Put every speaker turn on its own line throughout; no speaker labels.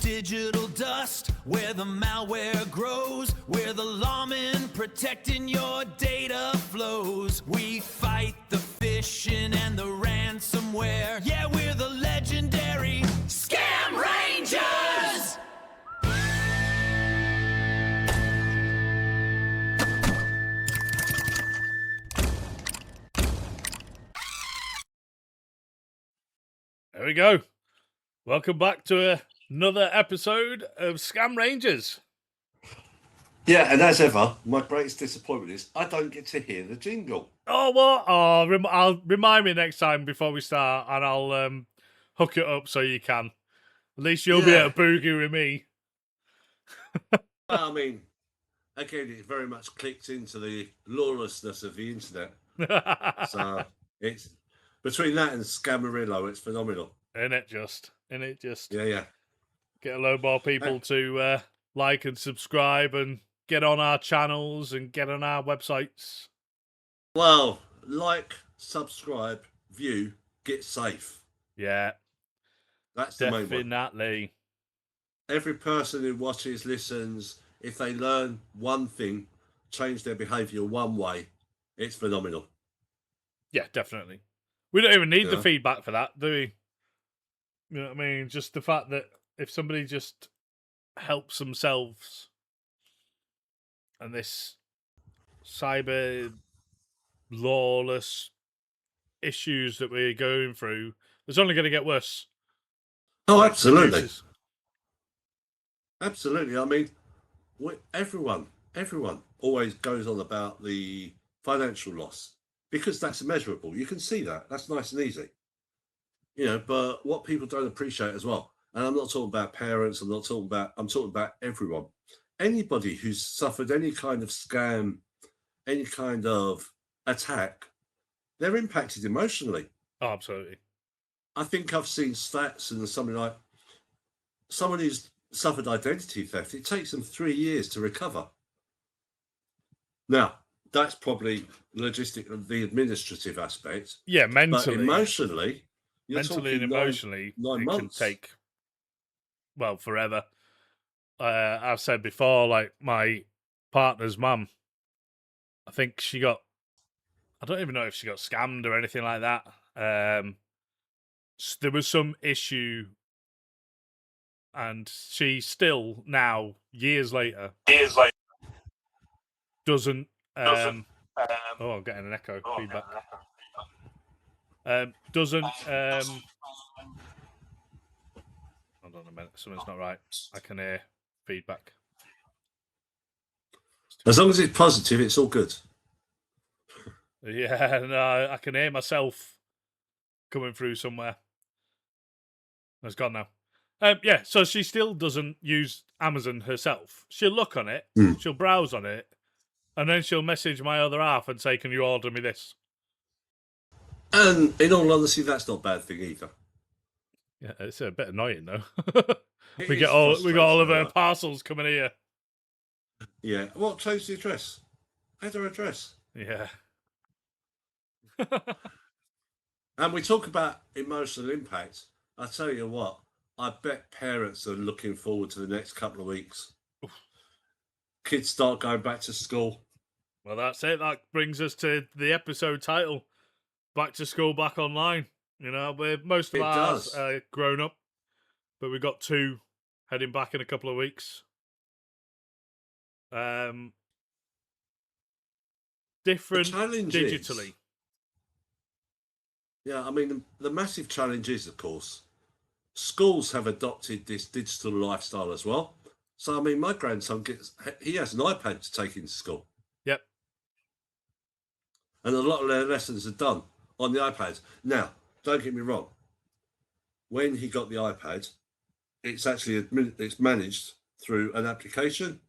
digital dust, where the malware grows, where the lawmen protecting your data flows. We fight the phishing and the ransomware. Yeah, we're the legendary Scam Rangers!
There we go. Welcome back to another episode of Scam Rangers.
Yeah, and as ever, my greatest disappointment is I don't get to hear the jingle.
Oh, what? Oh, I'll remind me next time before we start, and I'll hook it up so you can. At least you'll be able to boogie with me.
Well, I mean, again, it very much clicked into the lawlessness of the internet. So it's between that and Scamarillo, it's phenomenal.
In it just.
Yeah.
Get a load more people to like and subscribe and get on our channels and get on our websites.
Well, like, subscribe, view, get safe.
Yeah.
That's the main one.
Definitely.
Every person who watches, listens, if they learn one thing, change their behaviour one way, it's phenomenal.
Yeah, definitely. We don't even need the feedback for that, do we? You know what I mean? Just the fact that if somebody just helps themselves and this cyber lawless issues that we're going through, it's only going to get worse.
Oh, absolutely. Absolutely. I mean, everyone always goes on about the financial loss because that's immeasurable. You can see that. That's nice and easy. You know, but what people don't appreciate as well, and I'm not talking about parents, I'm talking about everyone. Anybody who's suffered any kind of scam, any kind of attack, they're impacted emotionally.
Oh, absolutely.
I think I've seen stats and something like someone who's suffered identity theft, it takes them 3 years to recover. Now, that's probably the administrative aspect.
Yeah, mentally.
But emotionally,
mentally and emotionally,
nine
it
months.
can take, well, forever. I've said before, like my partner's mum, I think she got, I don't even know if she got scammed or anything like that. There was some issue, and she still now, years later, doesn't. Oh, I'm getting an echo feedback. Doesn't. Hold on a minute, something's not right. I can hear feedback.
As long as it's positive, it's all good.
Yeah, no, I can hear myself coming through somewhere. It's gone now. Yeah, so she still doesn't use Amazon herself. She'll look on it, she'll browse on it, and then she'll message my other half and say, "Can you order me this?"
And in all honesty, that's not a bad thing either.
Yeah, it's a bit annoying though. we got all of her parcels coming here.
Yeah. What chose the address? Add her address.
Yeah.
And we talk about emotional impact. I tell you what, I bet parents are looking forward to the next couple of weeks. Kids start going back to school.
Well, that's it. That brings us to the episode title, Back to School, Back Online. You know, most of ours are grown up, but we've got 2 heading back in a couple of weeks. Different digitally.
Yeah, I mean, the massive challenge is, of course, schools have adopted this digital lifestyle as well. So, I mean, my grandson he has an iPad to take into school.
Yep.
And a lot of their lessons are done on the iPad. Now, don't get me wrong. When he got the iPad, it's managed through an application,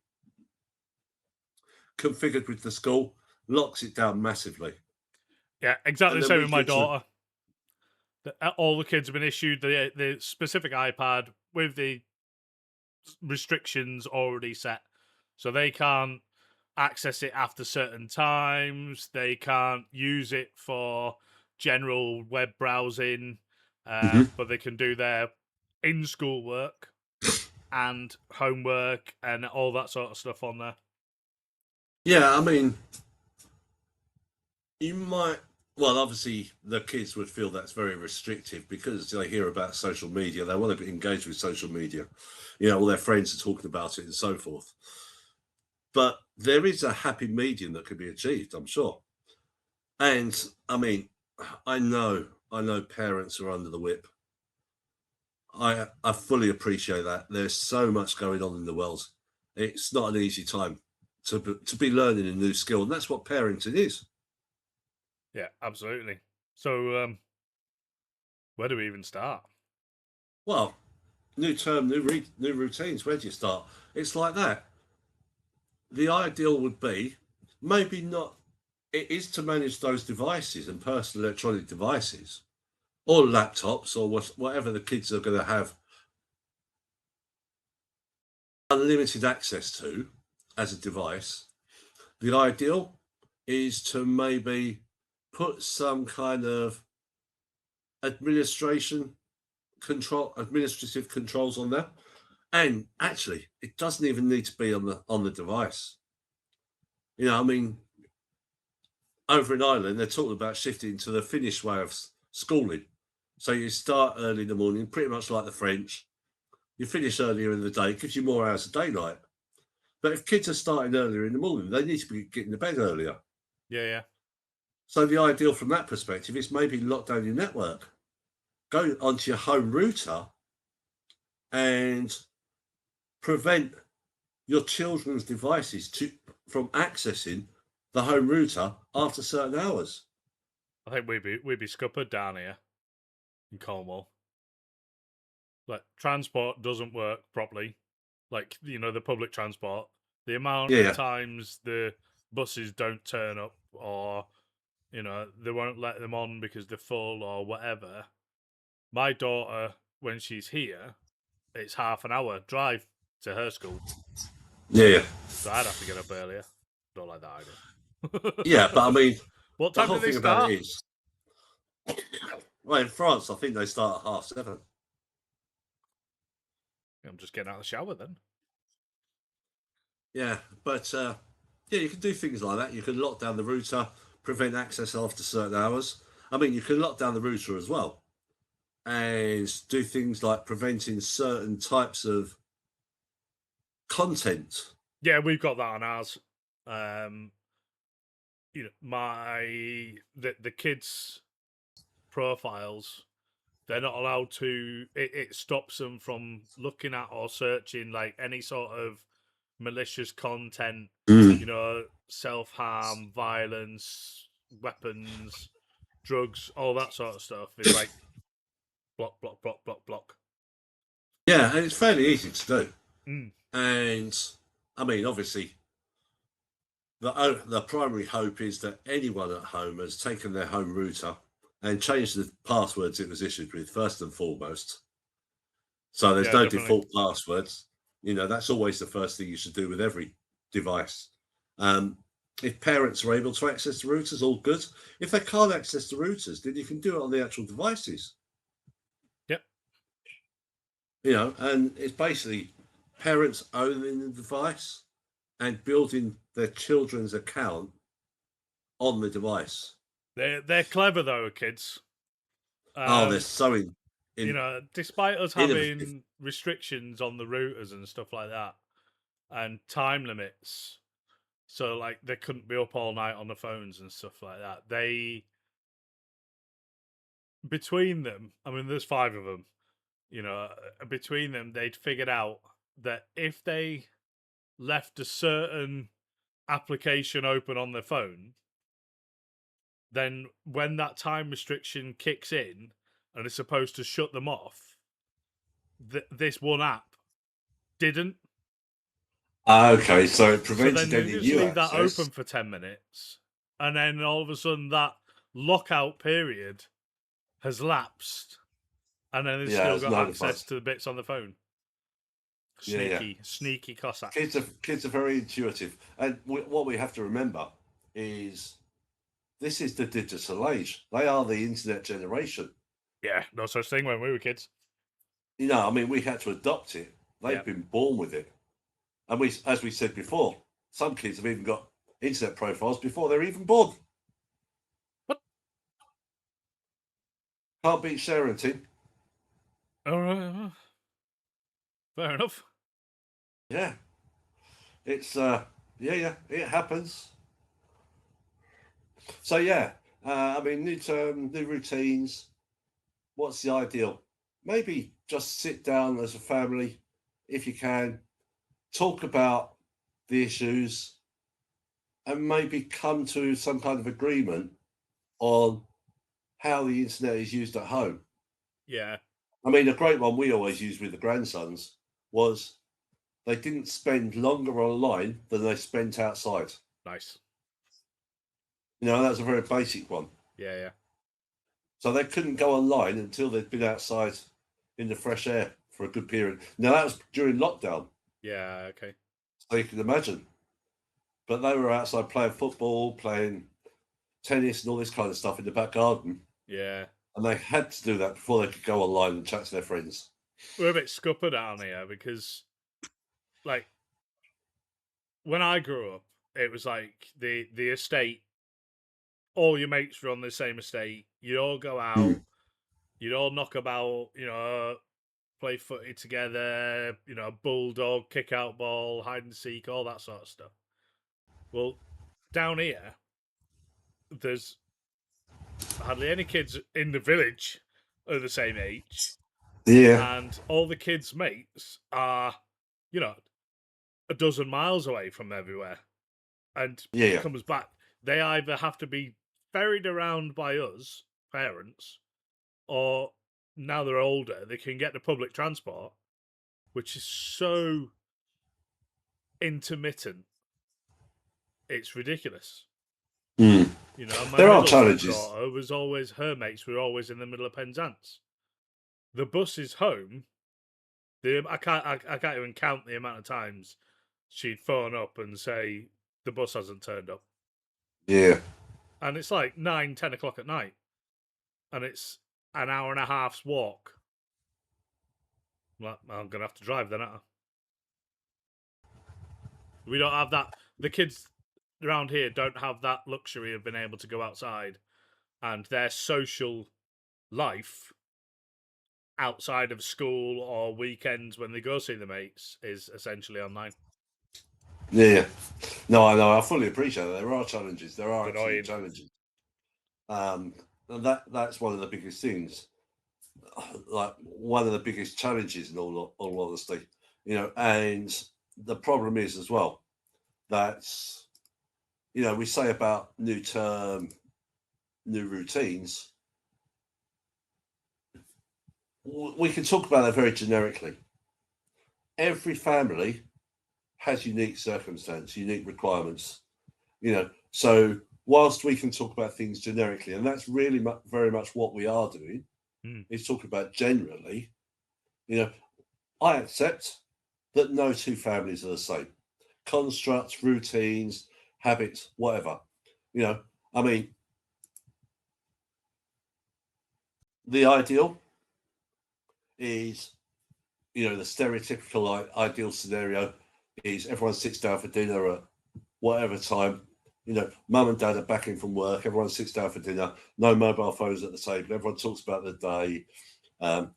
configured with the school, locks it down massively.
Yeah, exactly the same with my daughter. All the kids have been issued the specific iPad with the restrictions already set. So they can't access it after certain times. They can't use it for general web browsing, but they can do their in-school work. and homework and all that sort of stuff on there.
Yeah, I mean, you might. Well, obviously, the kids would feel that's very restrictive because they hear about social media. They want to be engaged with social media. You know, all their friends are talking about it and so forth. But there is a happy medium that could be achieved, I'm sure. And I mean, I know parents are under the whip. I fully appreciate that. There's so much going on in the world. It's not an easy time to be learning a new skill, and that's what parenting is.
Yeah, absolutely. So, where do we even start?
Well, new term, new routines. Where do you start? It's like that. The ideal would be maybe not. It is to manage those devices and personal electronic devices, or laptops, or whatever the kids are going to have unlimited access to as a device. The ideal is to maybe put some kind of administrative controls on there. And actually, it doesn't even need to be on the device. You know, I mean, over in Ireland, they're talking about shifting to the Finnish way of schooling. So you start early in the morning, pretty much like the French. You finish earlier in the day, gives you more hours of daylight. But if kids are starting earlier in the morning, they need to be getting to bed earlier.
Yeah.
So the ideal from that perspective is maybe lock down your network, go onto your home router and prevent your children's devices from accessing the home router after certain hours.
I think we'd be scuppered down here in Cornwall. Like, transport doesn't work properly. Like, you know, the public transport. The amount
Yeah.
of times the buses don't turn up, or, you know, they won't let them on because they're full or whatever. My daughter, when she's here, it's half an hour drive to her school.
Yeah.
So I'd have to get up earlier. Don't like that idea.
Yeah, but I mean,
what
the
time
whole
do they
thing about
start?
it is, well, in France, I think they start at 7:30.
I'm just getting out of the shower then.
Yeah, but yeah, you can do things like that. You can lock down the router, prevent access after certain hours. I mean, you can lock down the router as well and do things like preventing certain types of content.
Yeah, we've got that on ours. You know, the kids' profiles, they're not allowed to. It stops them from looking at or searching like any sort of malicious content. You know, self-harm, violence, weapons, drugs, all that sort of stuff. It's like block, block, block, block, block.
Yeah, and it's fairly easy to do.
Mm.
And I mean, obviously, the primary hope is that anyone at home has taken their home router and changed the passwords it was issued with, first and foremost. So there's no
definitely.
default passwords. You know, that's always the first thing you should do with every device. If parents are able to access the routers, all good. If they can't access the routers, then you can do it on the actual devices.
Yep.
You know, and it's basically parents owning the device and building their children's account on the device.
They're clever though, kids.
They're so
you know, despite us having restrictions on the routers and stuff like that, and time limits, so like they couldn't be up all night on the phones and stuff like that. Between them, I mean, there's 5 of them. You know, between them, they'd figured out that if they left a certain application open on their phone, then when that time restriction kicks in and it's supposed to shut them off, this one app didn't.
Okay, so it
So
prevented
then
any
you just
new
leave that
access.
open for 10 minutes, and then all of a sudden that lockout period has lapsed, and then they've still
it's
got
notified.
access to the bits on the phone. Sneaky Cossacks.
Kids are very intuitive, and what we have to remember is this is the digital age. They are the internet generation.
Yeah, no such thing when we were kids.
You know, I mean, we had to adopt it. They've been born with it. And as we said before, some kids have even got internet profiles before they're even born.
What?
Can't beat parenting.
All right. Fair enough.
Yeah. It's, it happens. So, yeah, I mean, new term, new routines. What's the ideal? Maybe just sit down as a family, if you can, talk about the issues, and maybe come to some kind of agreement on how the internet is used at home.
Yeah.
I mean, a great one we always used with the grandsons was they didn't spend longer online than they spent outside.
Nice.
That's a very basic one.
Yeah.
So they couldn't go online until they'd been outside in the fresh air for a good period. Now, that was during lockdown.
Yeah, okay.
So you can imagine. But they were outside playing football, playing tennis and all this kind of stuff in the back garden.
Yeah.
And they had to do that before they could go online and chat to their friends.
We're a bit scuppered down here because, like, when I grew up, it was like the estate, all your mates were on the same estate. You'd all go out, you'd all knock about, play footy together, bulldog, kick out ball, hide and seek, all that sort of stuff. Well, down here, there's hardly any kids in the village of the same age.
Yeah.
And all the kids' mates are, a dozen miles away from everywhere. And
Yeah.
comes back. They either have to be ferried around by us, parents, or now they're older, they can get the public transport, which is so intermittent. It's ridiculous.
Mm.
My
There are
middle
challenges.
daughter was always, her mates were always in the middle of Penzance. The bus is home. I can't even count the amount of times she'd phone up and say the bus hasn't turned up.
Yeah.
And it's like 9, 10 o'clock at night. And it's an hour and a half's walk. Well, I'm going to have to drive then, aren't I? We don't have that. The kids around here don't have that luxury of being able to go outside. And their social life outside of school or weekends when they go see the mates is essentially online.
Yeah. No, I know. I fully appreciate that. There are challenges. There are actually challenges. And that's one of the biggest things. Like one of the biggest challenges in all honesty, and the problem is as well that, we say about new term, new routines. We can talk about that very generically. Every family has unique circumstance, unique requirements, so whilst we can talk about things generically, and that's really very much what we are doing, is talk about generally, I accept that no two families are the same. Constructs, routines, habits, whatever. I mean, the ideal is, the stereotypical ideal scenario is everyone sits down for dinner at whatever time. Mum and dad are back in from work. Everyone sits down for dinner. No mobile phones at the table. Everyone talks about the day. Have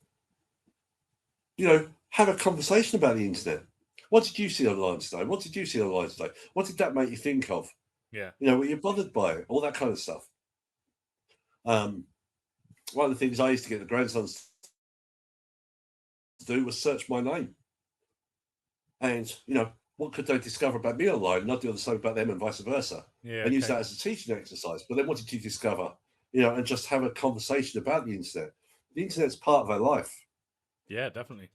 a conversation about the internet. What did you see online today? What did you see online today? What did that make you think of?
Yeah.
Were you bothered by it? All that kind of stuff. One of the things I used to get the grandsons to do was search my name. And, what could they discover about me online? And I'd do the same about them and vice versa.
Yeah.
And use that as a teaching exercise. But then what did you discover? And just have a conversation about the internet. The internet's part of our life.
Yeah, definitely.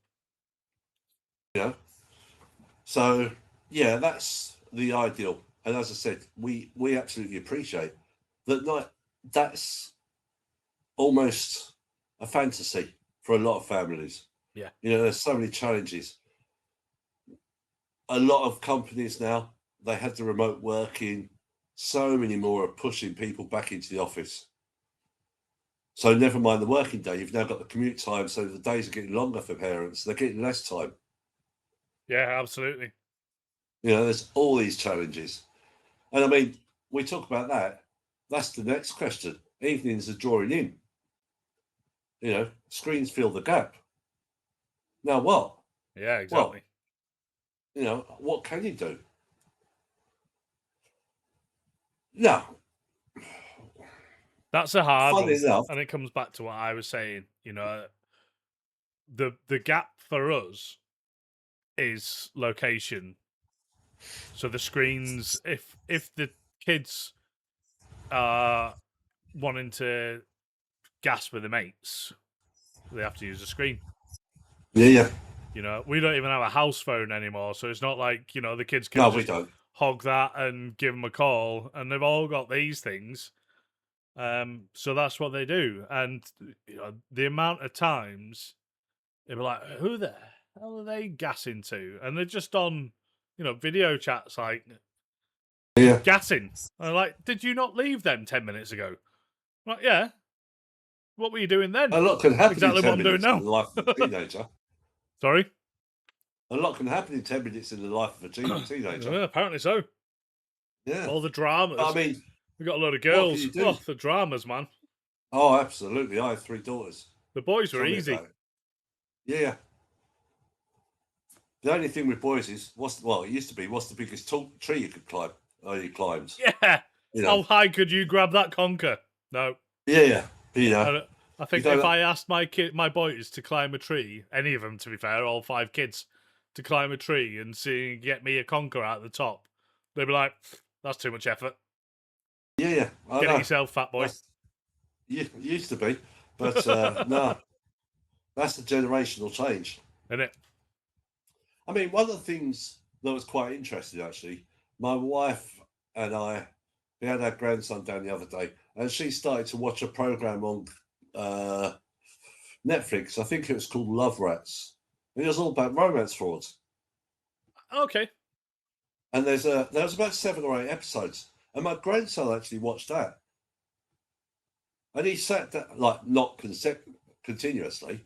So, yeah, that's the ideal. And as I said, we absolutely appreciate that. That's almost a fantasy for a lot of families.
Yeah.
There's so many challenges. A lot of companies now, they had the remote working. So many more are pushing people back into the office. So never mind the working day, you've now got the commute time. So the days are getting longer for parents. They're getting less time.
Yeah, absolutely.
You know, there's all these challenges. And I mean, we talk about that. That's the next question. Evenings are drawing in. You know, screens fill the gap. Now what?
Yeah,
Well,
exactly.
you know, what can you do? Now,
That's a hard
funny
one,
enough,
and it comes back to what I was saying. You know, the gap for us is location. So the screens, if the kids are wanting to gas with their mates, they have to use a screen.
yeah.
You know, we don't even have a house phone anymore, so it's not like, you know, the kids can
No, we
just
don't.
hog that and give them a call, and they've all got these things. So that's what they do, and you know, the amount of times they'll be like, "Who the hell are they gassing to?" And they're just on, you know, video chats, like
Yeah.
gassing. And I'm like, "Did you not leave them 10 minutes ago?" I'm like, yeah. What were you doing then?
A lot can happen
Exactly
in
what
10
I'm doing
minutes in
now.
the life of a teenager.
Sorry.
A lot can happen in 10 minutes in the life of a teenager.
Yeah, apparently so.
Yeah.
All the dramas.
I mean,
We got a load of
what can
girls.
you do?
Oh, the dramas, man.
Oh, absolutely. I have 3 daughters.
The boys were
Tell me
easy.
about it. Yeah. The only thing with boys is, it used to be, what's the biggest tree you could climb? Oh, you climbed.
Yeah.
You know.
How high could you grab that conker? No.
Yeah. You know.
I think if I asked my boys to climb a tree, any of them, to be fair, all 5 kids, to climb a tree and get me a conker out the top, they'd be like, "That's too much effort.
Yeah. I
Get
know.
it yourself, fat boy."
Used to be. But no. That's the generational change.
Isn't it?
I mean, one of the things that was quite interesting, actually, my wife and I, we had our grandson down the other day, and she started to watch a program on Netflix. I think it was called Love Rats. It was all about romance frauds.
Okay.
And there was about 7 or 8 episodes, and my grandson actually watched that, and he sat down, like not continuously,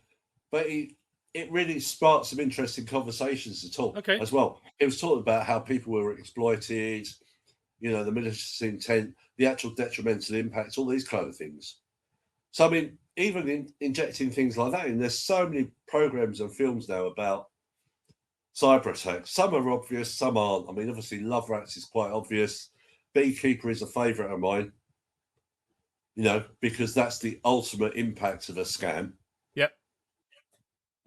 but it really sparked some interesting conversations to talk as well. It was talking about how people were exploited, you know, the malicious intent, the actual detrimental impacts, all these kind of things. So, I mean, even injecting things like that in, there's so many programs and films now about cyber attacks. Some are obvious, some aren't. I mean, obviously, Love Rats is quite obvious. Beekeeper is a favourite of mine, you know, because that's the ultimate impact of a scam.
Yep.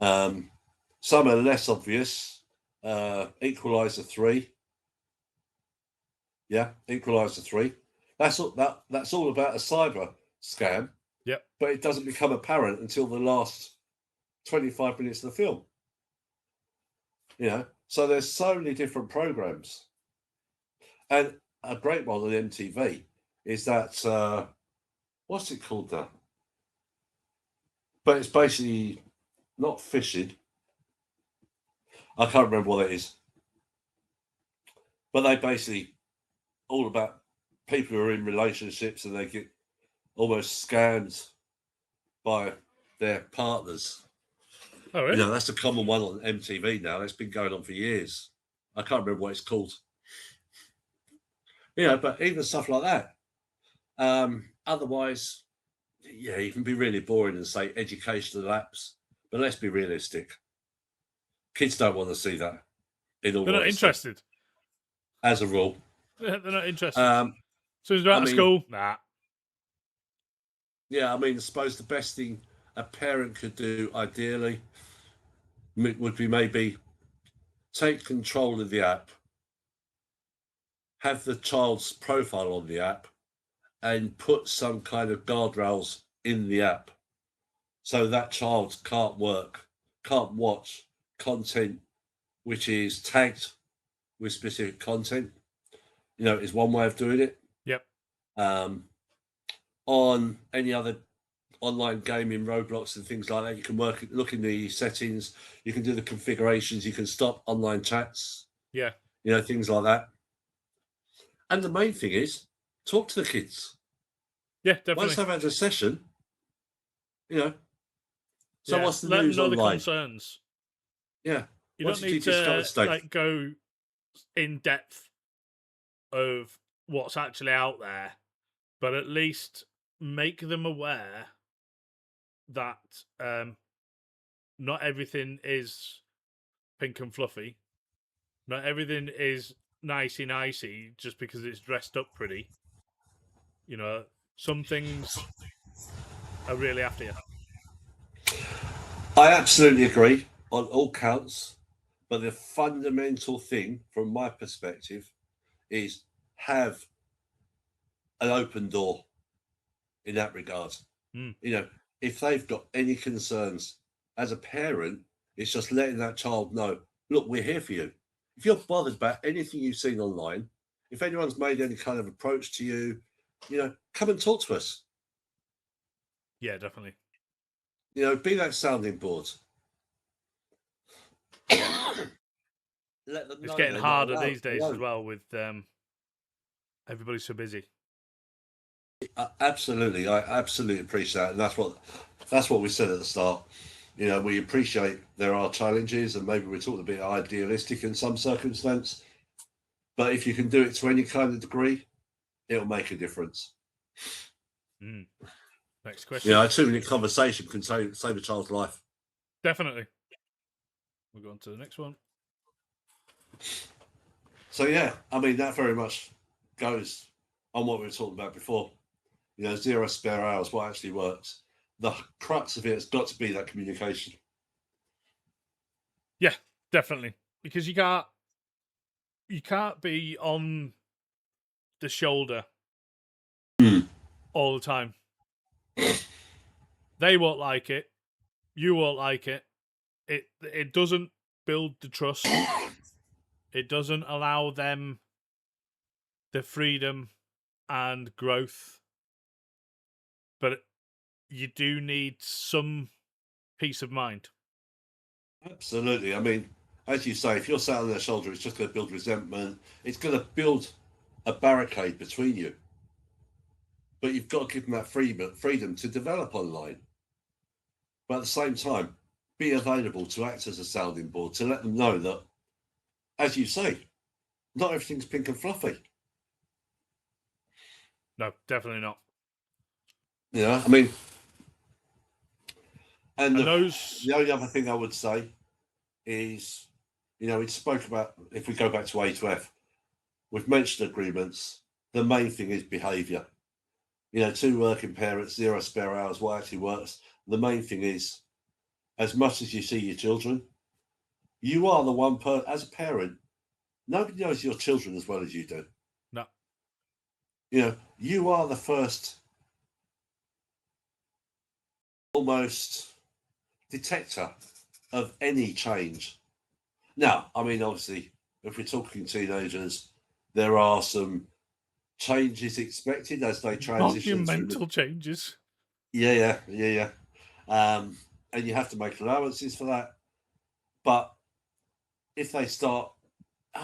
Some are less obvious. Equalizer 3. Yeah, Equalizer 3. That's all about a cyber scam.
Yep.
But it doesn't become apparent until the last 25 minutes of the film. You know, so there's so many different programs. And a great one on MTV is that what's it called now? But it's basically not phishing. I can't remember what it is. But they basically all about people who are in relationships and they get almost scammed by their partners.
Oh, really?
You know, that's a common one on MTV now. That's been going on for years. I can't remember what it's called. You know, but even stuff like that. Otherwise, yeah, you can be really boring and say educational apps, but let's be realistic. Kids don't want to see that. They're
not interested.
As a rule.
They're not interested. As soon as they're out of school, nah.
Yeah, I mean, I suppose the best thing a parent could do, ideally, would be maybe take control of the app, have the child's profile on the app, and put some kind of guardrails in the app so that child can't watch content which is tagged with specific content. You know, is one way of doing it.
Yep.
On any other online gaming, Roblox and things like that, you can look in the settings, you can do the configurations, you can stop online chats.
Yeah.
You know, things like that. And the main thing is, talk to the kids.
Yeah, definitely.
Once they've had a session, you know. So
yeah.
what's the
Let
news
them know
online?
the concerns.
Yeah.
You
What
don't
did you
need
discover
to
today?
like go in depth of what's actually out there, but at least make them aware that not everything is pink and fluffy. Not everything is nicey just because it's dressed up pretty. You know, some things are really after you.
I absolutely agree on all counts, but the fundamental thing from my perspective is have an open door in that regard.
Mm.
You know, if they've got any concerns as a parent, it's just letting that child know, look, we're here for you. If you're bothered about anything you've seen online, if anyone's made any kind of approach to you, you know, come and talk to us.
Yeah, definitely.
You know, be that sounding board. Let them
It's
know
getting
they're not
harder these days as
alone.
well with everybody's so busy.
Absolutely, I absolutely appreciate that, and that's what we said at the start. You know, we appreciate there are challenges, and maybe we're talking a bit idealistic in some circumstance. But if you can do it to any kind of degree, it'll make a difference.
Mm. Next
You
question.
know, a 2-minute conversation can save a child's life.
Definitely. We'll go on to the next one.
So yeah, I mean that very much goes on what we were talking about before. You know, 0 spare hours, what actually works. The crux of it has got to be that communication.
Yeah, definitely. Because you can't be on the shoulder all the time. They won't like it. You won't like it. It doesn't build the trust. It doesn't allow them the freedom and growth. But you do need some peace of mind.
Absolutely. I mean, as you say, if you're sat on their shoulder, it's just going to build resentment. It's going to build a barricade between you. But you've got to give them that freedom to develop online. But at the same time, be available to act as a sounding board to let them know that, as you say, not everything's pink and fluffy.
No, definitely not.
You know, I mean, and
And
the
those,
only other thing I would say is, you know, we spoke about, if we go back to A to F, we've mentioned agreements. The main thing is behaviour. You know, 2 working parents, 0 spare hours, what actually works. The main thing is, as much as you see your children, you are the one as a parent, nobody knows your children as well as you do.
no,
You know, you are the first almost detector of any change. Now, I mean, obviously, if we're talking teenagers, there are some changes expected as they transition through the...
monumental changes.
Yeah. And you have to make allowances for that. But if they start,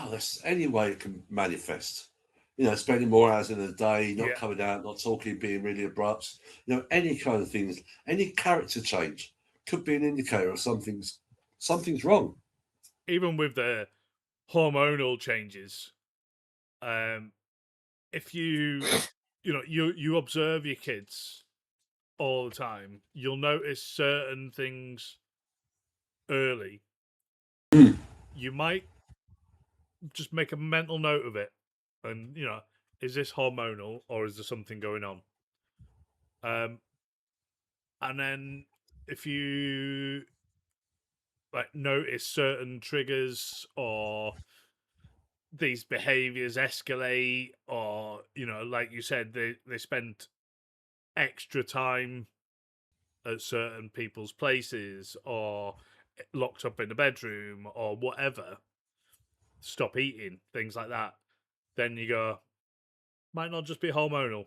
there's any way it can manifest. You know, spending more hours in a day, not coming out, not talking, being really abrupt. You know, any kind of things, any character change could be an indicator of something's wrong.
Even with the hormonal changes, if you observe your kids all the time, you'll notice certain things early. You might just make a mental note of it, and is this hormonal or is there something going on? And then if you like notice certain triggers or these behaviors escalate, or like you said, they spent extra time at certain people's places or locked up in the bedroom or whatever, stop eating, things like that, then you go, might not just be hormonal,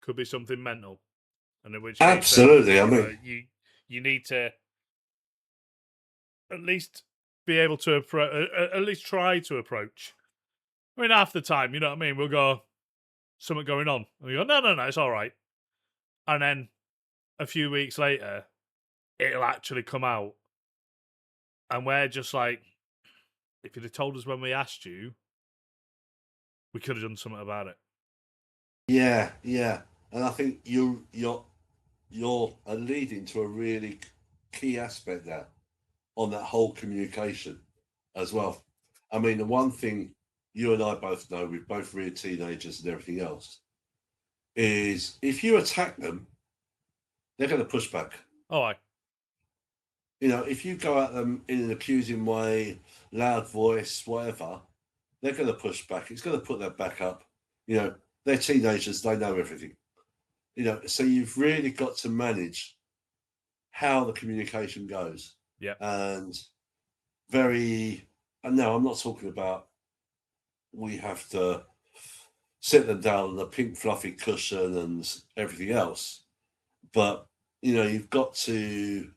could be something mental. And in which case,
Absolutely.
then,
I mean,
you need to at least be able to at least try to approach. I mean, half the time, you know what I mean, we'll go, something going on, and we go, no, it's all right. And then a few weeks later, it'll actually come out, And we're just like, if you'd have told us when we asked you, we could have done something about it.
Yeah, yeah. And I think you're leading to a really key aspect there on that whole communication as well. I mean, the one thing you and I both know, we've both reared teenagers and everything else, is if you attack them, they're going to push back.
Oh, I.
You know, if you go at them in an accusing way, loud voice, whatever, they're going to push back. It's going to put their back up. You know, they're teenagers, they know everything. You know, so you've really got to manage how the communication goes.
Yeah.
And no, I'm not talking about we have to sit them down on a pink fluffy cushion and everything else. But, you know, you've got to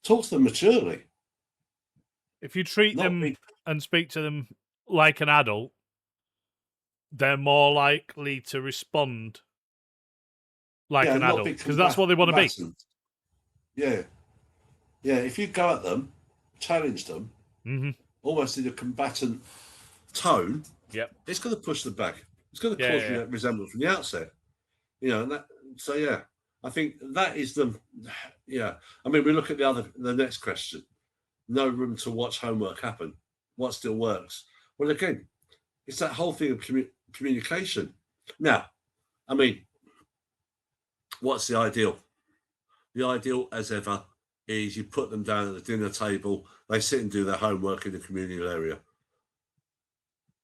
talk to them maturely.
If you treat them and speak to them like an adult, they're more likely to respond like an adult, because that's what they want to be.
Yeah. Yeah, if you go at them, challenge them, almost in a combatant tone, it's going to push them back. It's going to cause you that resentment from the outset. You know, and that. So yeah, I think that is the. Yeah, I mean, we look at the next question. No room to watch homework happen. What still works? Well, again, it's that whole thing of communication. Now, I mean, what's the ideal? The ideal, as ever, is you put them down at the dinner table, they sit and do their homework in the communal area.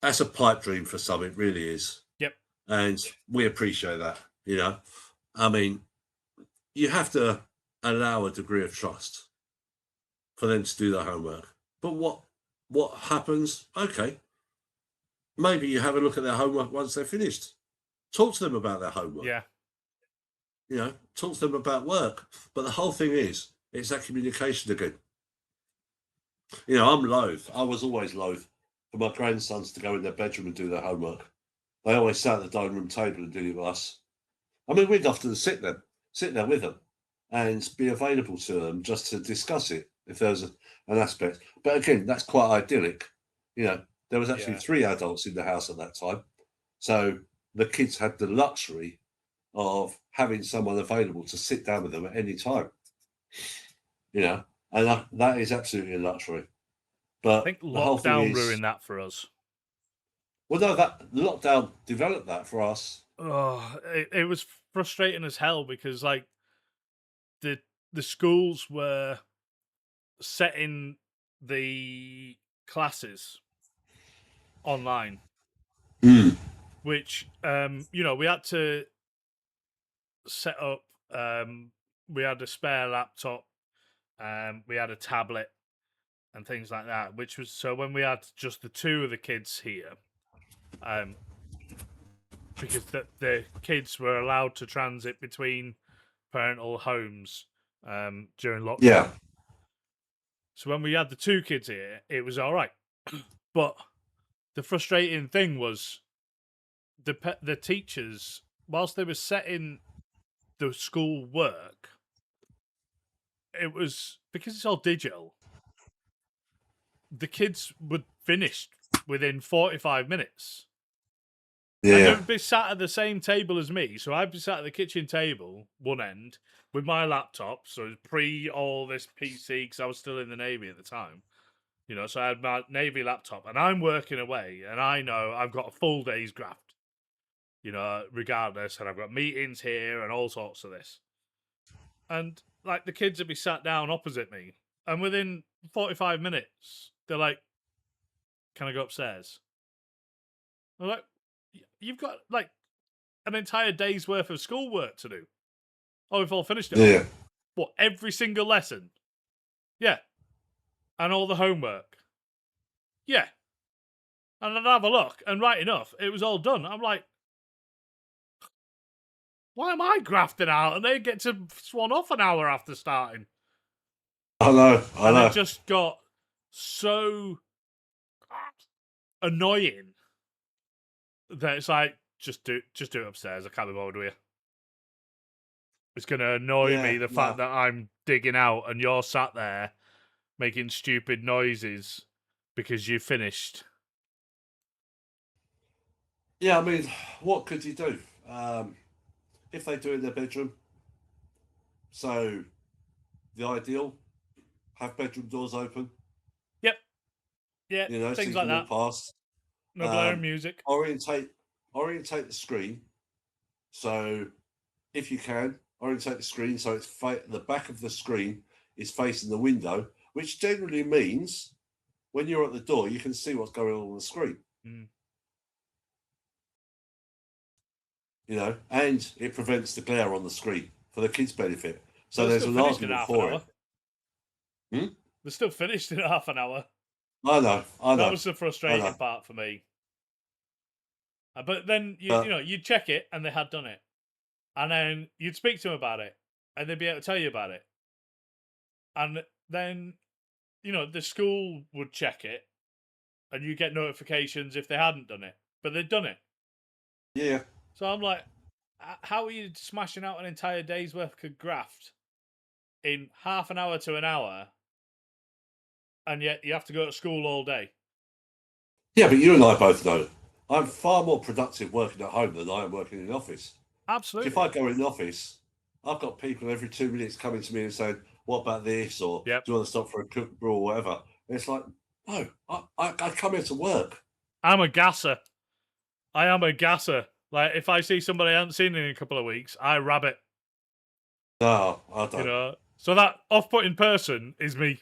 That's a pipe dream for some, it really is.
Yep.
And we appreciate that, you know. I mean, you have to allow a degree of trust for them to do their homework. But what happens? Okay, maybe you have a look at their homework once they're finished. Talk to them about their homework.
Yeah.
You know, talk to them about work. But the whole thing is, it's that communication again. You know, I was always loath for my grandsons to go in their bedroom and do their homework. They always sat at the dining room table and did it with us. I mean, we'd often sit there with them and be available to them just to discuss it if there was an aspect. But again, that's quite idyllic. You know, there was actually 3 adults in the house at that time. So the kids had the luxury of having someone available to sit down with them at any time. You know, and that is absolutely a luxury. But
I think lockdown ruined that for us.
Well, no, that lockdown developed that for us.
Oh, it was frustrating as hell because, like, the schools were setting the classes online, which you know, we had to set up. We had a spare laptop, we had a tablet and things like that, which was so when we had just the 2 of the kids here, because the kids were allowed to transit between parental homes during lockdown.
Yeah.
So when we had the 2 kids here, it was all right. But the frustrating thing was the teachers, whilst they were setting the school work, it was because it's all digital. The kids would finish within 45 minutes.
Yeah.
And they would be sat at the same table as me. So I'd be sat at the kitchen table, one end, with my laptop. So it was pre all this PC, because I was still in the Navy at the time. You know, so I had my Navy laptop, and I'm working away, and I know I've got a full day's graft. You know, regardless, and I've got meetings here and all sorts of this. And, like, the kids would be sat down opposite me, and within 45 minutes, they're like, "Can I go upstairs?" I'm like, "You've got, like, an entire day's worth of schoolwork to do." "Oh, we've all finished it."
Yeah.
What, every single lesson? Yeah. And all the homework? Yeah. And I'd have a look, and right enough, it was all done. I'm like, why am I grafting out? And they get to swan off an hour after starting.
I know.
And it just got so annoying that it's like, just do it upstairs. I can't be bothered with you. It's going to annoy me, the fact that I'm digging out and you're sat there making stupid noises because you finished.
Yeah, I mean, what could you do? If they do it in their bedroom, so the ideal, have bedroom doors open,
Yep. Yeah,
you know, so
things
you
like
can
that.
walk past.
No blaring music.
Orientate the screen. So if you can, orientate the screen so it's the back of the screen is facing the window, which generally means when you're at the door, you can see what's going on the screen.
Mm.
You know, and it prevents the glare on the screen for the kids' benefit. So
They're
there's
still
an
finished in
argument
half an
for
hour.
it.
They're still finished in half an hour.
I know.
That was the frustrating part for me. But then you'd check it and they had done it, and then you'd speak to them about it, and they'd be able to tell you about it, and then the school would check it, and you get notifications if they hadn't done it, but they'd done it.
Yeah.
So I'm like, how are you smashing out an entire day's worth of graft in half an hour to an hour, and yet you have to go to school all day?
Yeah, but you and I both know I'm far more productive working at home than I am working in the office.
Absolutely.
If I go in the office, I've got people every 2 minutes coming to me and saying, "What about this?" or
Yep.
"Do you want to stop for a cook brew or whatever?" And it's like, no, I come here to work.
I'm a gasser. I am a gasser. Like, if I see somebody I haven't seen in a couple of weeks, I rabbit.
No, I don't.
So that off-putting person is me.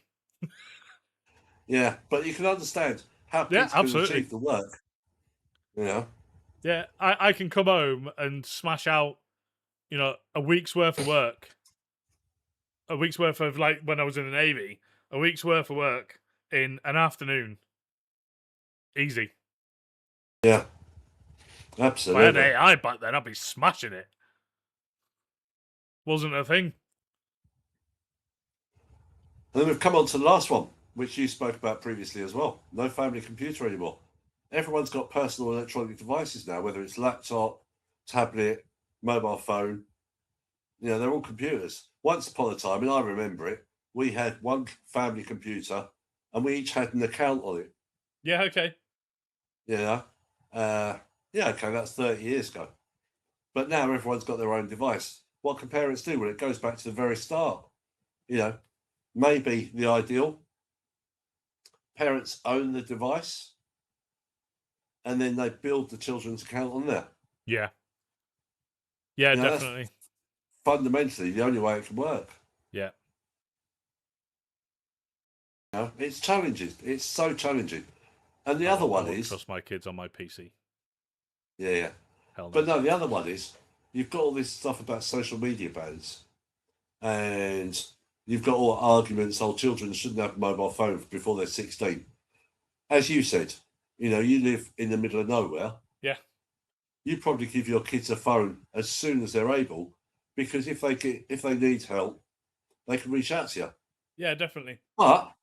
Yeah, but you can understand how kids can achieve the work.
Yeah, I can come home and smash out, a week's worth of work. A week's worth of, like, when I was in the Navy, a week's worth of work in an afternoon. Easy.
Yeah. Absolutely.
If I had AI back then, I'd be smashing it. Wasn't a thing.
And then we've come on to the last one, which you spoke about previously as well. No family computer anymore. Everyone's got personal electronic devices now, whether it's laptop, tablet, mobile phone. They're all computers. Once upon a time, and I remember it, we had one family computer and we each had an account on it.
Yeah, okay.
Yeah, okay, that's 30 years ago. But now everyone's got their own device. What can parents do? Well, it goes back to the very start. Maybe the ideal, parents own the device and then they build the children's account on there.
Yeah. Yeah, definitely.
Fundamentally, the only way it can work.
Yeah.
It's challenging. It's so challenging. And the other one is...
trust my kids on my PC.
Yeah.
Hell no.
But no, the other one is, you've got all this stuff about social media bans. And you've got all arguments, children shouldn't have mobile phones before they're 16. As you said, you live in the middle of nowhere.
Yeah.
You probably give your kids a phone as soon as they're able, because if they need help, they can reach out to you.
Yeah, definitely.
But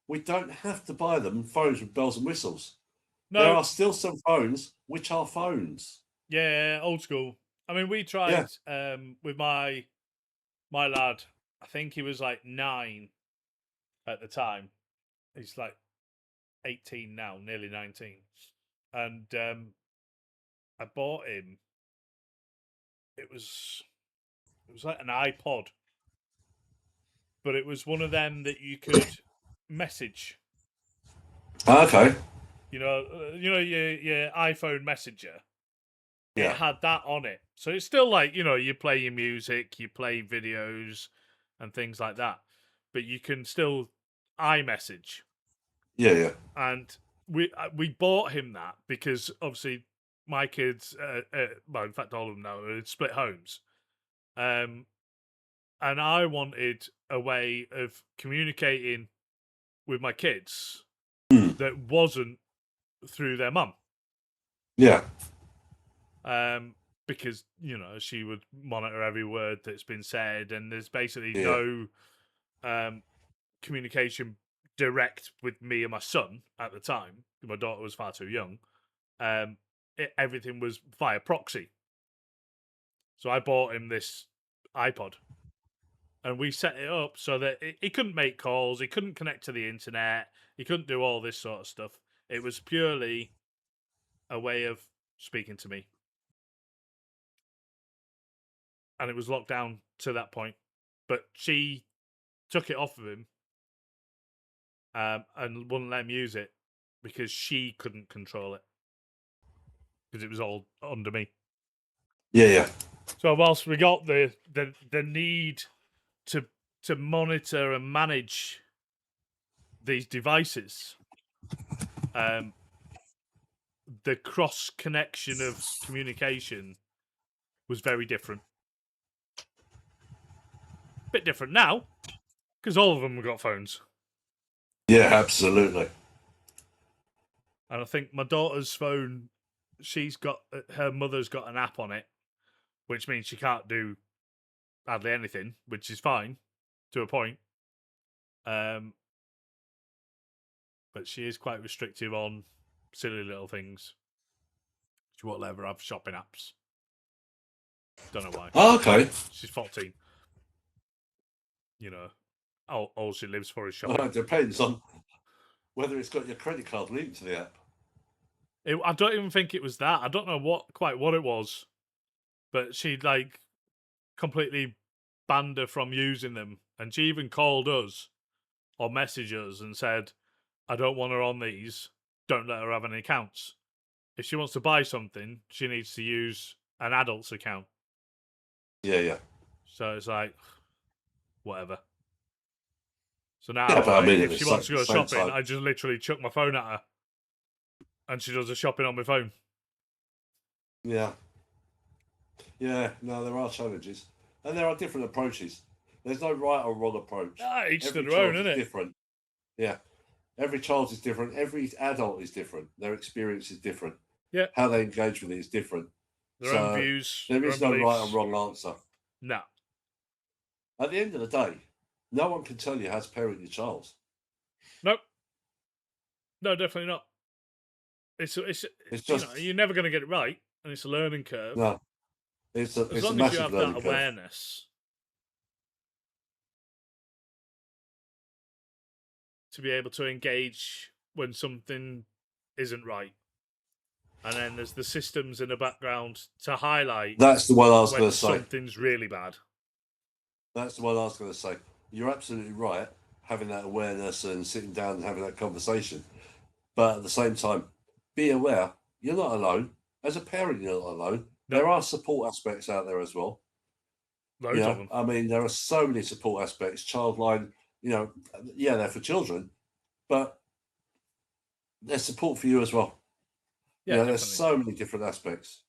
we don't have to buy them phones with bells and whistles.
No.
There are still some phones which are phones.
Yeah, old school. I mean, we tried with my lad. I think he was like 9 at the time. He's like 18 now, nearly 19. And I bought him. It was like an iPod, but it was one of them that you could message.
Okay.
Your iPhone Messenger.
Yeah.
It had that on it, so it's still like you play your music, you play videos, and things like that, but you can still iMessage.
Yeah.
And we bought him that because obviously my kids, well, in fact, all of them now are split homes, and I wanted a way of communicating with my kids that wasn't through their mum.
Yeah.
Because she would monitor every word that's been said, and there's basically no communication direct with me and my son at the time. My daughter was far too young. Everything was via proxy. So I bought him this iPod, and we set it up so that he couldn't make calls, he couldn't connect to the internet, he couldn't do all this sort of stuff. It was purely a way of speaking to me. And it was locked down to that point. But she took it off of him and wouldn't let him use it because she couldn't control it. Because it was all under me.
Yeah.
So whilst we got the need to monitor and manage these devices, the cross connection of communication was very different. Bit different now, because all of them have got phones.
Yeah, absolutely.
And I think my daughter's phone, her mother's got an app on it, which means she can't do hardly anything, which is fine to a point. But she is quite restrictive on silly little things. She won't let her have shopping apps. Don't know why.
Oh, okay.
She's 14. You know, all she lives for is shopping.
Well, it depends on whether it's got your credit card linked to the app.
I don't even think it was that. I don't know quite what it was, but she completely banned her from using them, and she even called us or messaged us and said, "I don't want her on these. Don't let her have any accounts. If she wants to buy something, she needs to use an adult's account."
Yeah.
So it's like, whatever. So now,
Yeah, but I mean,
if she wants to go shopping,
time,
I just literally chuck my phone at her, and she does the shopping on my phone.
Yeah. No, there are challenges, and there are different approaches. There's no right or wrong approach.
Each to their own, isn't it?
Different. Yeah. Every child is different. Every adult is different. Their experience is different.
Yeah.
How they engage with it is different.
Their own views.
There is no
beliefs.
right or wrong answer.
No.
At the end of the day, no one can tell you how to parent your child.
Nope. No, definitely not. It's just you're never going to get it right, and it's a learning curve.
No. As long
as you have that awareness to be able to engage when something isn't right. And then there's the systems in the background to highlight.
That's the one I was going to say.
Something's really bad.
That's the one I was going to say. You're absolutely right, having that awareness and sitting down and having that conversation. But at the same time, be aware, you're not alone. As a parent, you're not alone. No. There are support aspects out there as well.
Loads of them.
I mean, there are so many support aspects. Childline, they're for children, but there's support for you as well. Yeah, there's so many different aspects.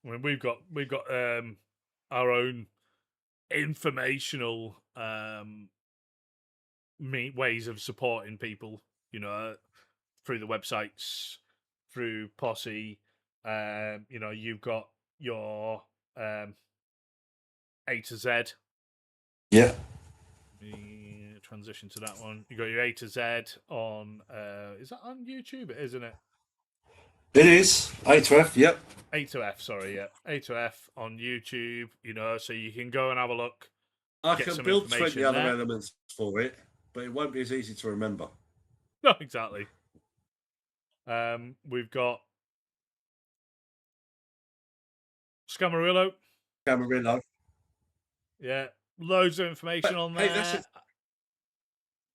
I mean, we've got our own informational ways of supporting people, through the websites, through POSSE. You've got your A to Z.
Yeah.
Transition to that one. You got your A to Z on. Is that on YouTube? It is, isn't it?
It is A to F. Yep.
A to F. Sorry, yeah. A to F on YouTube. So you can go and have a look.
I can build 20 other elements for it, but it won't be as easy to remember.
No, exactly. We've got SCAMARILLO. Yeah, loads of information on there.
Hey,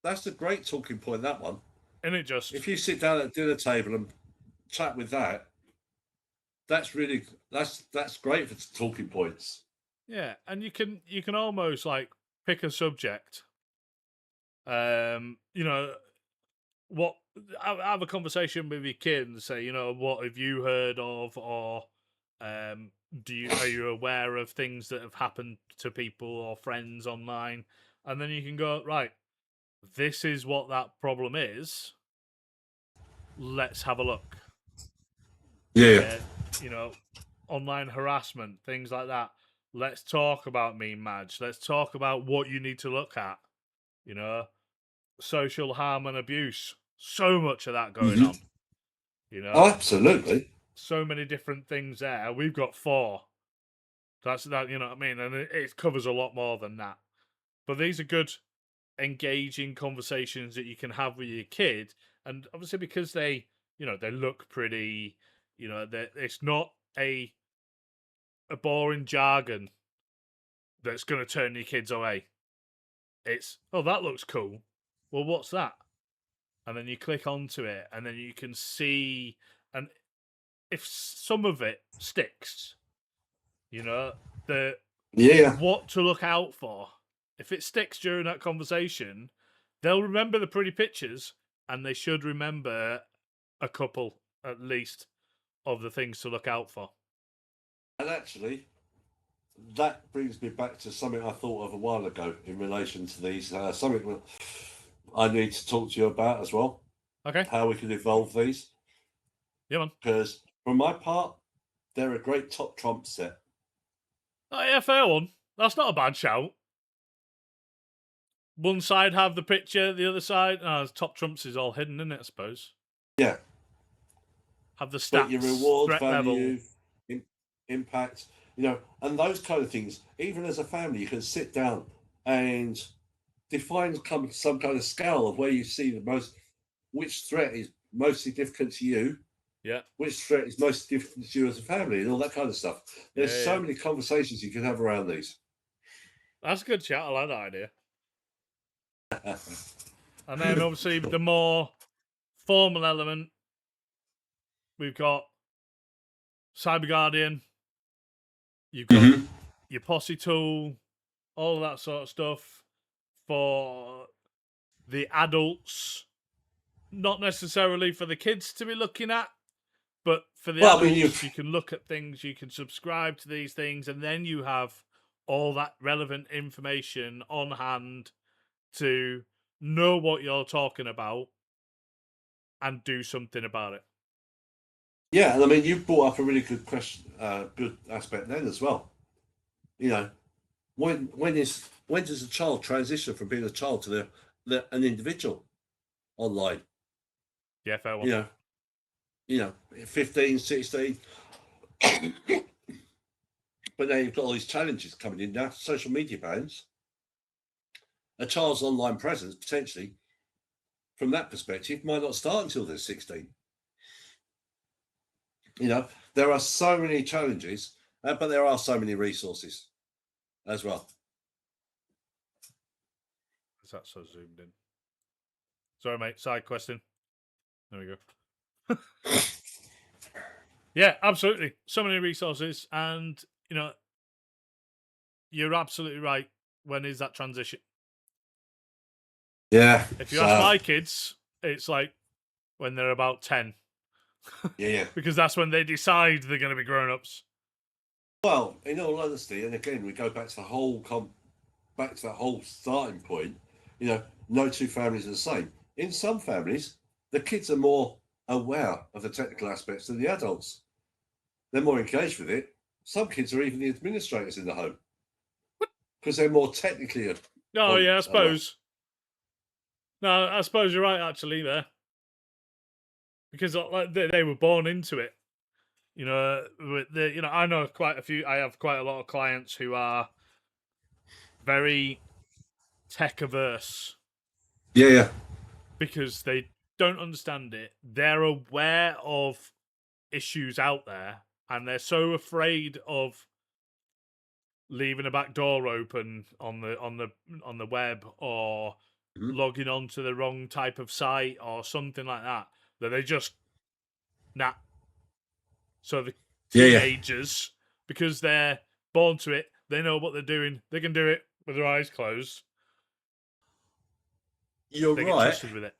that's a great talking point, that one.
Isn't it just?
If you sit down at a dinner table and chat with that, that's great for talking points.
Yeah, and you can almost pick a subject. Have a conversation with your kid and say, what have you heard of, or are you aware of things that have happened to people or friends online? And then you can go, right, this is what that problem is. Let's have a look.
Yeah.
Online harassment, things like that. Let's talk about Meme Madge. Let's talk about what you need to look at. Social harm and abuse. So much of that going on.
Oh, absolutely.
So many different things there. We've got 4. That's that. You know what I mean? And it covers a lot more than that. But these are good, engaging conversations that you can have with your kid, and obviously because they, they look pretty, it's not a boring jargon that's going to turn your kids away. It's, oh, that looks cool. Well, what's that? And then you click onto it, and then you can see, and if some of it sticks, the what to look out for. If it sticks during that conversation, they'll remember the pretty pictures, and they should remember a couple, at least, of the things to look out for.
And actually, that brings me back to something I thought of a while ago in relation to these. Something I need to talk to you about as well.
Okay.
How we can evolve these.
Yeah, man.
Because for my part, they're a great top trump set.
Oh, yeah, fair one. That's not a bad shout. One side have the picture, the other side, top trumps is all hidden, isn't it, I suppose?
Yeah.
Have the stats,
but your reward
threat
value,
level.
Impact, and those kind of things. Even as a family, you can sit down and define some kind of scale of where you see which threat is most significant to you.
Yeah.
Which threat is most significant to you as a family, and all that kind of stuff. There's so many conversations you can have around these.
That's a good chat. I like that idea. And then obviously the more formal element, we've got Cyber Guardian, you've got your POSSE tool, all of that sort of stuff for the adults, not necessarily for the kids to be looking at, but for the adults, you can look at things, you can subscribe to these things, and then you have all that relevant information on hand to know what you're talking about and do something about it.
Yeah, and I mean, you brought up a really good question, good aspect then as well. When does a child transition from being a child to an individual online?
Yeah, fair one.
15, 16. But now you've got all these challenges coming in now, social media bans. A child's online presence, potentially, from that perspective, might not start until they're 16. There are so many challenges, but there are so many resources as well.
Is that so zoomed in? Sorry, mate. Side question. There we go. Yeah, absolutely. So many resources, and you're absolutely right. When is that transition?
Yeah.
If you ask my kids, it's like when they're about 10.
Yeah.
Because that's when they decide they're going to be grown-ups.
Well, in all honesty, and again, we go back to the whole starting point. No two families are the same. In some families, the kids are more aware of the technical aspects than the adults. They're more engaged with it. Some kids are even the administrators in the home because they're more technically.
Oh yeah, I suppose. No, I suppose you're right actually there, because they were born into it. I know quite a few. I have quite a lot of clients who are very tech averse.
Yeah.
Because they don't understand it. They're aware of issues out there, and they're so afraid of leaving a back door open on the web, or logging onto the wrong type of site or something like that they just So the teenagers, because they're born to it, they know what they're doing. They can do it with their eyes closed.
You're
they
right.
Get trusted with it.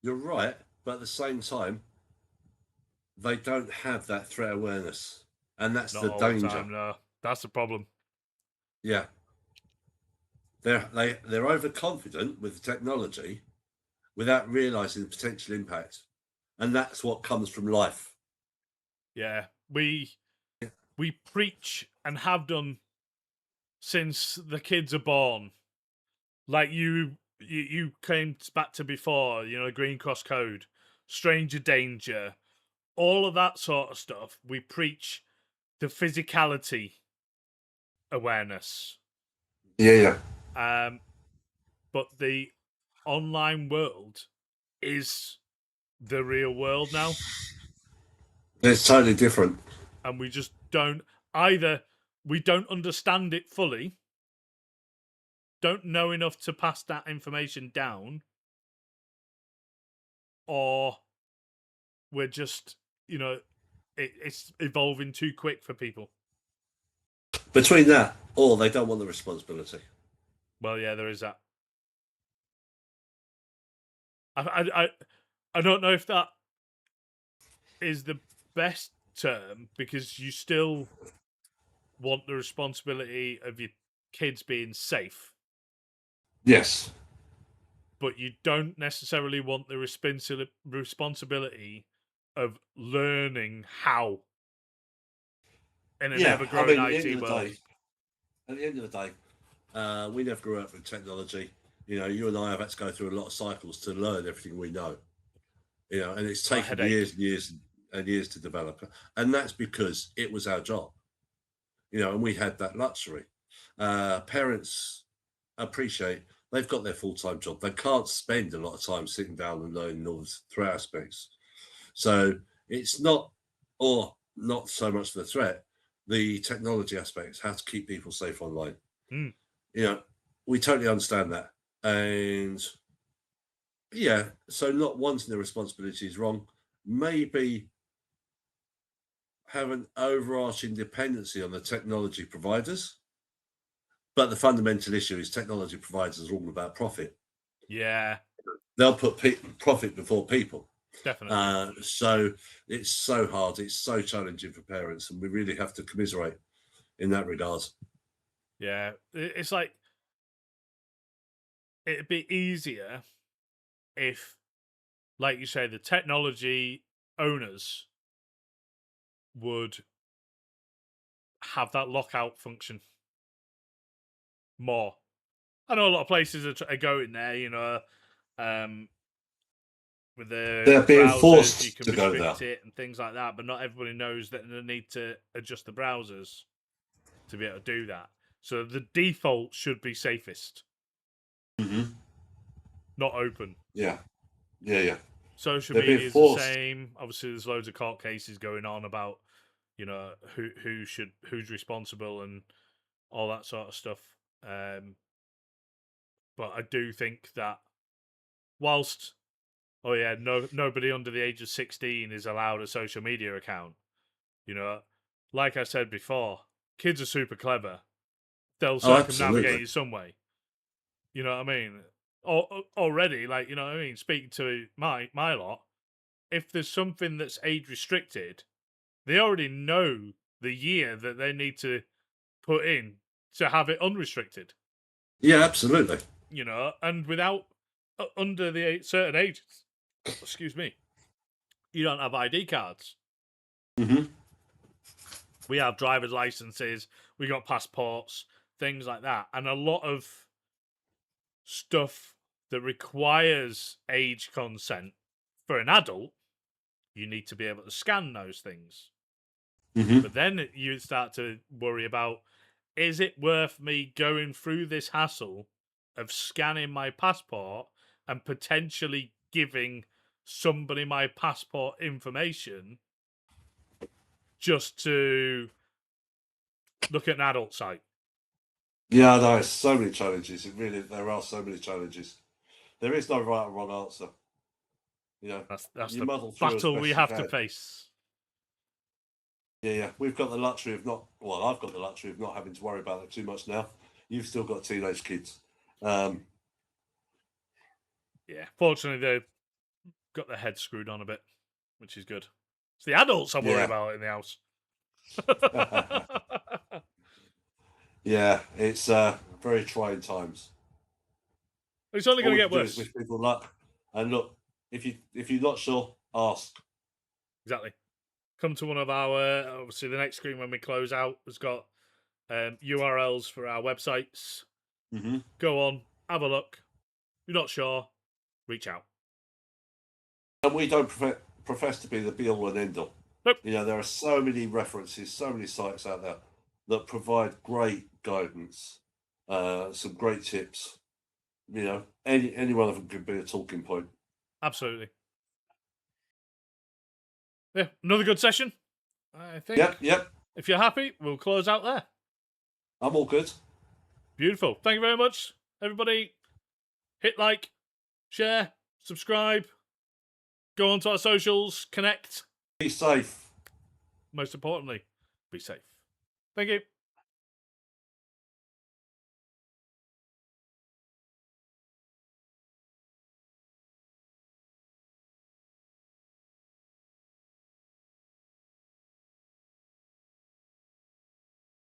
You're right, but at the same time, they don't have that threat awareness, and that's
Not
the
all
danger.
The time, no. That's the problem.
Yeah, they're overconfident with the technology without realizing the potential impact, and that's what comes from life.
Yeah, we preach and have done since the kids are born. Like you came back to before, Green Cross Code, stranger danger, all of that sort of stuff. We preach the physicality awareness.
Yeah.
But the online world is the real world now.
It's totally different.
And we just don't, either we don't understand it fully, don't know enough to pass that information down, or we're just, it's evolving too quick for people.
Between that, or they don't want the responsibility.
Well, yeah, there is that. I don't know if that is the best term, because you still want the responsibility of your kids being safe.
Yes.
But you don't necessarily want the responsibility of learning how in an ever-growing IT world.
At the end of the day, we never grew up with technology. You and I have had to go through a lot of cycles to learn everything we know. And it's taken years and years and years to develop. And that's because it was our job. And we had that luxury. Parents appreciate they've got their full-time job. They can't spend a lot of time sitting down and learning all the threat aspects. So it's not so much the threat, the technology aspects, how to keep people safe online. We totally understand that. And yeah, so not wanting the responsibility is wrong. Maybe have an overarching dependency on the technology providers. But the fundamental issue is technology providers are all about profit.
Yeah.
They'll put profit before people.
Definitely.
So it's so hard. It's so challenging for parents. And we really have to commiserate in that regard.
Yeah. It's like, it'd be easier if, like you say, the technology owners would have that lockout function more. I know a lot of places are going there, with the
they're being
browsers,
forced
you can
to go
restrict
there.
it and things like that, but not everybody knows that they need to adjust the browsers to be able to do that. So the default should be safest, not open.
Yeah.
Social
They're
media
being
is
forced.
the same. Obviously, there's loads of court cases going on about who's responsible and all that sort of stuff. But I do think that whilst nobody under the age of 16 is allowed a social media account. Like I said before, kids are super clever. They'll circumnavigate you some way. You know what I mean? Already, like, speaking to my lot, if there's something that's age restricted, they already know the year that they need to put in to have it unrestricted.
Yeah, absolutely.
And without under the certain ages, excuse me, you don't have ID cards. We have driver's licenses, we got passports, things like that, and a lot of stuff that requires age consent for an adult, you need to be able to scan those things. But then you start to worry about, is it worth me going through this hassle of scanning my passport and potentially giving somebody my passport information just to look at an adult site?
Yeah, there are so many challenges. There are so many challenges. There is no right or wrong answer.
That's
you
the
muddle through
battle we have to face.
Yeah. We've got the luxury of I've got the luxury of not having to worry about it too much now. You've still got teenage kids.
Yeah, fortunately they've got their heads screwed on a bit, which is good. It's the adults I'm worried about in the house.
Yeah, it's very trying times.
It's only going to get worse.
With people luck. And look, if you're not sure, ask.
Exactly. Come to one of our, obviously the next screen when we close out has got URLs for our websites. Go on, have a look. If you're not sure, reach out.
And we don't profess to be the be all and end all.
Nope.
There are so many references, so many sites out there that provide great guidance some great tips. You know, any one of them could be a talking point.
Absolutely. Yeah, another good session, I think.
Yep.
If you're happy, we'll close out there.
I'm all good.
Beautiful. Thank you very much, everybody. Hit like, share, subscribe, go onto our socials, connect.
Be safe.
Most importantly, be safe. Thank you.